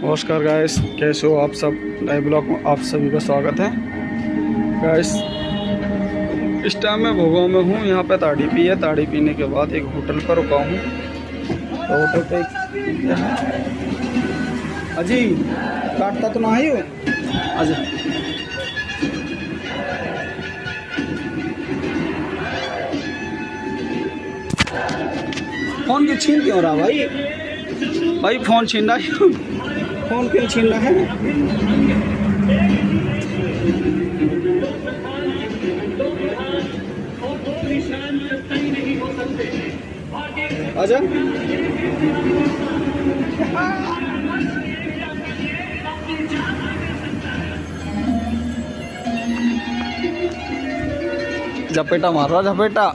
नमस्कार गाइस, कैसे हो आप सब। नए ब्लॉग में आप सभी का स्वागत है गाइस। इस टाइम मैं भोगांव में हूँ। यहाँ पे ताड़ी पी है। ताड़ी पीने के बाद एक होटल पर रुका हूँ। तो होटल पे अजी काटता तो ना ही हो अजी। फोन क्यों छीन क्यों रहा भाई? भाई फोन छीन रहा है। फोन क्यों छीन रहा है? आजा। झपेटा मार रहा झपेटा।